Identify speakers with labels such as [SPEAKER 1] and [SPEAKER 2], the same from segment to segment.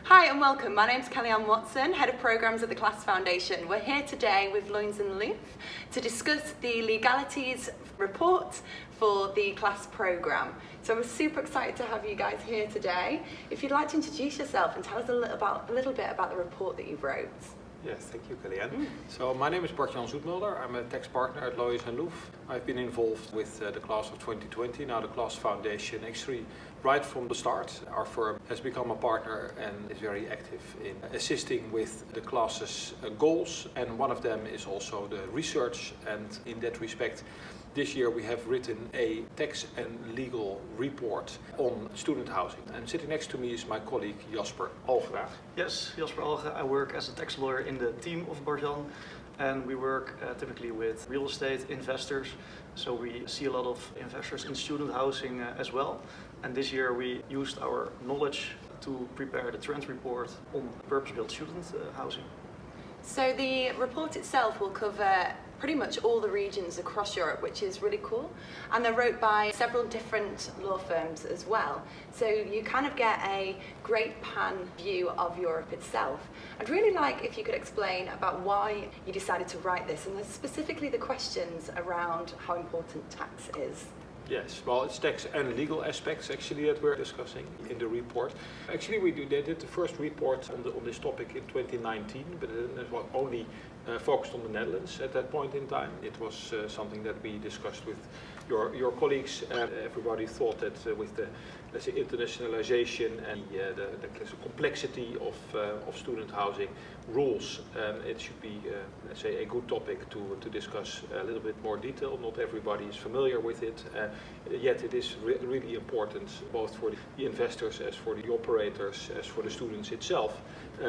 [SPEAKER 1] Hi and welcome. My name's Kellyanne Watson, Head of Programmes at the Class Foundation. We're here today with Loins and Loof to discuss the Legalities report for the Class programme. So we're super excited to have you guys here today. If you'd like to introduce yourself and tell us a little bit about the report that you wrote.
[SPEAKER 2] Yes, thank you, Kellyanne. So my name is Bart-Jan Zoetmulder. I'm a tax partner at Loins and Loof. I've been involved with the class of 2020, now the Class Foundation. Actually, right from the start, our firm has become a partner and is very active in assisting with the class's goals. And one of them is also the research. And in that respect, this year we have written a tax and legal report on student housing. And sitting next to me is my colleague Jasper Algera.
[SPEAKER 3] Yes, Jasper Algera. I work as a tax lawyer in the team of Bart-Jan, and we work typically with real estate investors. So we see a lot of investors in student housing as well. And this year we used our knowledge to prepare the trend report on purpose-built student housing.
[SPEAKER 1] So the report itself will cover pretty much all the regions across Europe, which is really cool. And they're wrote by several different law firms as well. So you kind of get a great pan view of Europe itself. I'd really like if you could explain about why you decided to write this, and specifically the questions around how important tax is.
[SPEAKER 2] Yes, well, it's tax and legal aspects actually that we're discussing in the report. Actually, they did the first report on this topic in 2019, but it was only focused on the Netherlands at that point in time. It was something that we discussed with your colleagues. Everybody thought that with the, let's say, internationalization and the complexity of student housing rules, it should be, let's say, a good topic to discuss a little bit more detail. Not everybody is familiar with it, yet it is really important both for the investors, as for the operators, as for the students itself,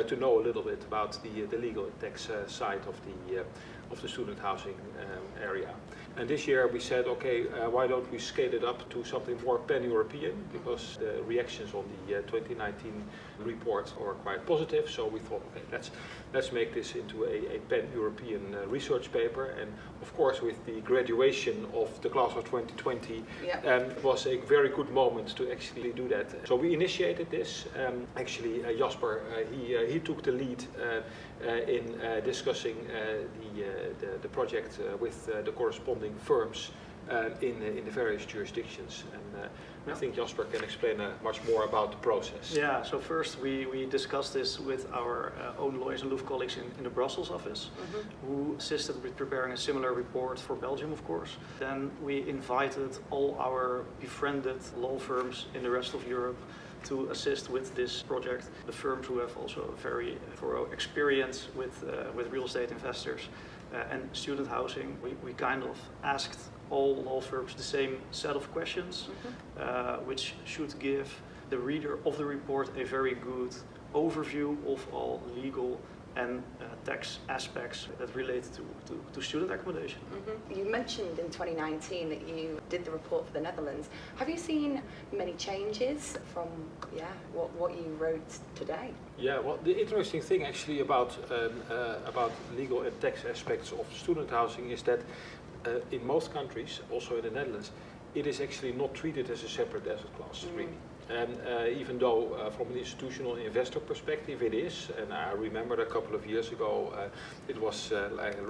[SPEAKER 2] to know a little bit about the legal and tax side of the student housing area. And this year we said, okay, why don't we scale it up to something more pan-European, because the reactions on the 2019 report are quite positive. So we thought, okay, let's make this into a pan-European research paper. And of course, with the graduation of the class of 2020, it was a very good moment to actually do that. So we initiated this. Actually, Jasper, he took the lead in discussing the project with the corresponding firms in the various jurisdictions. And I think Jasper can explain much more about the process.
[SPEAKER 3] Yeah, so first we discussed this with our own Loins and Loof colleagues in the Brussels office, who assisted with preparing a similar report for Belgium, of course. Then we invited all our befriended law firms in the rest of Europe to assist with this project. The firms who have also a very thorough experience with real estate investors and student housing. We kind of asked all law firms the same set of questions, which should give the reader of the report a very good overview of all legal and tax aspects that relate to student accommodation.
[SPEAKER 1] You mentioned in 2019 that you did the report for the Netherlands. Have you seen many changes from what you wrote today?
[SPEAKER 2] Yeah, well, the interesting thing actually about legal and tax aspects of student housing is that in most countries, also in the Netherlands, it is actually not treated as a separate asset class, really. And even though from an institutional investor perspective it is, and I remember a couple of years ago it was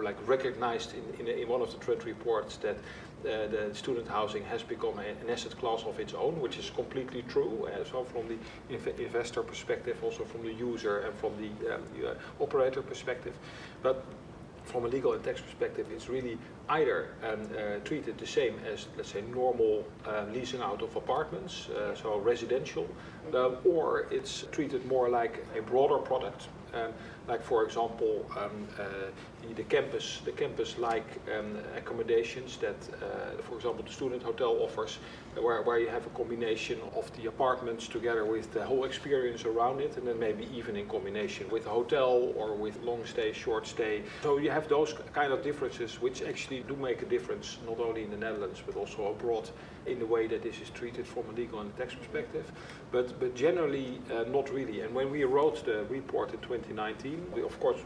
[SPEAKER 2] like recognized in one of the trend reports that the student housing has become an asset class of its own, which is completely true. So from the investor perspective, also from the user and from the operator perspective. But from a legal and tax perspective, it's really either treated the same as, let's say, normal leasing out of apartments, so residential, or it's treated more like a broader product, like, for example, the campus-like accommodations that, for example, the student hotel offers, where you have a combination of the apartments together with the whole experience around it, and then maybe even in combination with a hotel or with long stay, short stay. So you have those kind of differences which actually do make a difference, not only in the Netherlands but also abroad, in the way that this is treated from a legal and tax perspective, but generally not really. And when we wrote the report in 2019, we of course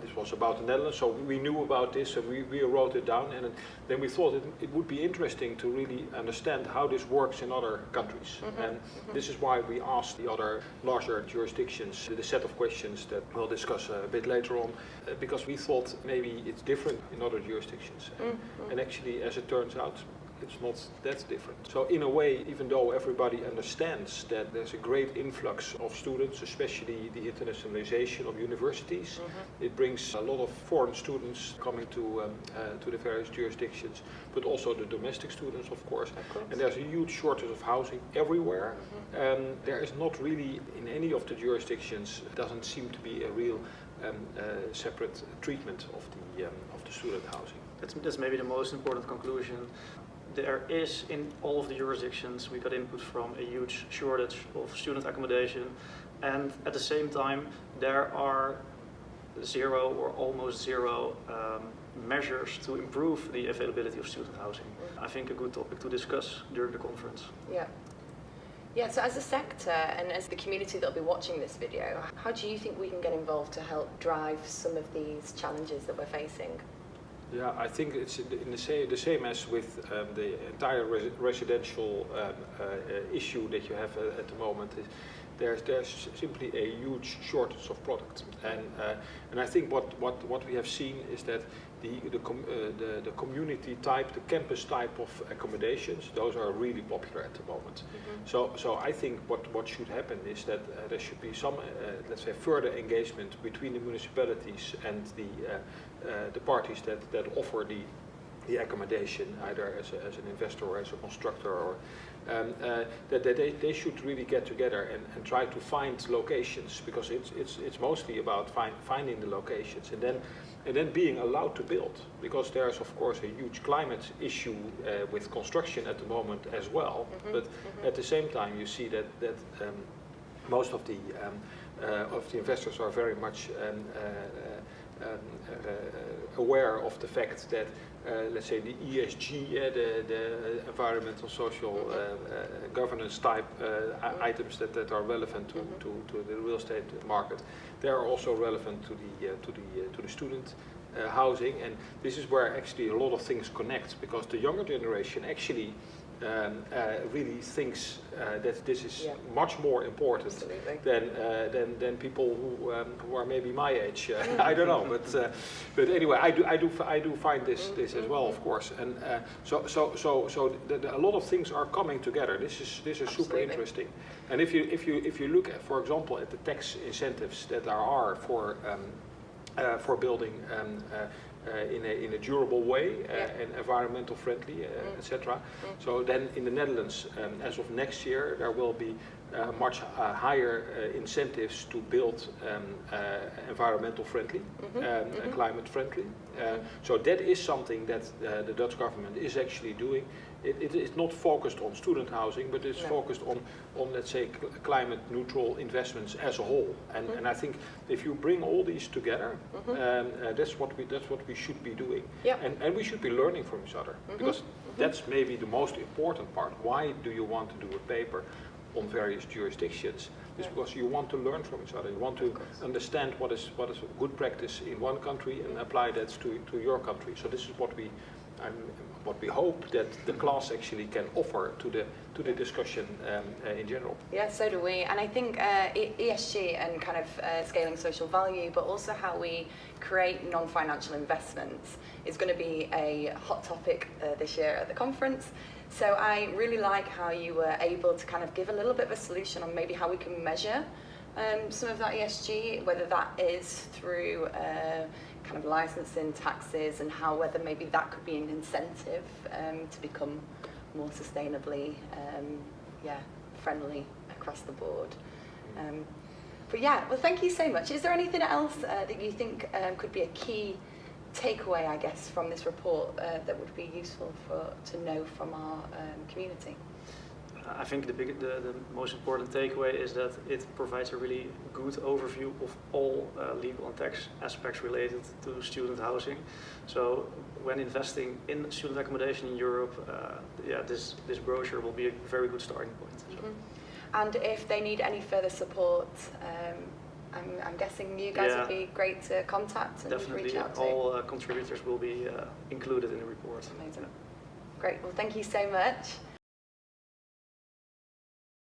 [SPEAKER 2] this was about the Netherlands, so we knew about this, and we wrote it down, and then we thought it would be interesting to really understand how this works in other countries. And this is why we asked the other larger jurisdictions the set of questions that we'll discuss a bit later on, because we thought maybe it's different in other jurisdictions. And actually, as it turns out, it's not that different. So in a way, even though everybody understands that there's a great influx of students, especially the internationalization of universities, it brings a lot of foreign students coming to the various jurisdictions, but also the domestic students, of course. And there's a huge shortage of housing everywhere. There is not really, in any of the jurisdictions, doesn't seem to be a real separate treatment of the student housing.
[SPEAKER 3] That's maybe the most important conclusion. There is, in all of the jurisdictions, we got input from a huge shortage of student accommodation, and at the same time there are zero or almost zero measures to improve the availability of student housing. I think a good topic to discuss during the conference.
[SPEAKER 1] Yeah, so as a sector and as the community that'll be watching this video, how do you think we can get involved to help drive some of these challenges that we're facing?
[SPEAKER 2] Yeah, I think it's in the same as with the entire residential issue that you have at the moment. There's simply a huge shortage of product, and I think what we have seen is that the community type, the campus type of accommodations, those are really popular at the moment. So I think what should happen is that there should be some let's say further engagement between the municipalities and the parties that offer the accommodation, either as an investor or as a constructor, or that they should really get together and try to find locations, because it's mostly about finding the locations and then being allowed to build, because there's of course a huge climate issue with construction at the moment as well. But at the same time, you see that most of the investors are very much aware of the fact that let's say the ESG, the environmental, social, governance type items that are relevant to the real estate market, they are also relevant to the student housing, and this is where actually a lot of things connect, because the younger generation actually really thinks that this is much more important than people who are maybe my age. I don't know, but anyway, I do find this as well, of course, and so a lot of things are coming together. This is super interesting, and if you look at, for example, at the tax incentives that there are for building in a durable way and environmental friendly, etc. So then in the Netherlands, as of next year, there will be much higher incentives to build environmental friendly, climate friendly. So that is something that the Dutch government is actually doing. It is not focused on student housing, but it's focused on let's say climate neutral investments as a whole. And I think if you bring all these together, that's what we should be doing. And we should be learning from each other, because that's maybe the most important part. Why do you want to do a paper on various jurisdictions? It's because you want to learn from each other. You want to understand what is good practice in one country and apply that to your country. So this is what we hope that the class actually can offer to the discussion in general.
[SPEAKER 1] Yeah, so do we. And I think ESG and kind of scaling social value, but also how we create non-financial investments is going to be a hot topic this year at the conference. So I really like how you were able to kind of give a little bit of a solution on maybe how we can measure some of that ESG, whether that is through kind of licensing, taxes, and how whether maybe that could be an incentive to become more sustainably friendly across the board. But yeah, well, thank you so much. Is there anything else that you think could be a key takeaway, I guess, from this report that would be useful to know from our community?
[SPEAKER 3] I think the most important takeaway is that it provides a really good overview of all legal and tax aspects related to student housing. So when investing in student accommodation in Europe, this brochure will be a very good starting point.
[SPEAKER 1] And if they need any further support I'm guessing you guys
[SPEAKER 3] Yeah.
[SPEAKER 1] would be great to contact and
[SPEAKER 3] Definitely,
[SPEAKER 1] reach out to.
[SPEAKER 3] all contributors will be included in the report.
[SPEAKER 1] Amazing. Great. Well, thank you so much.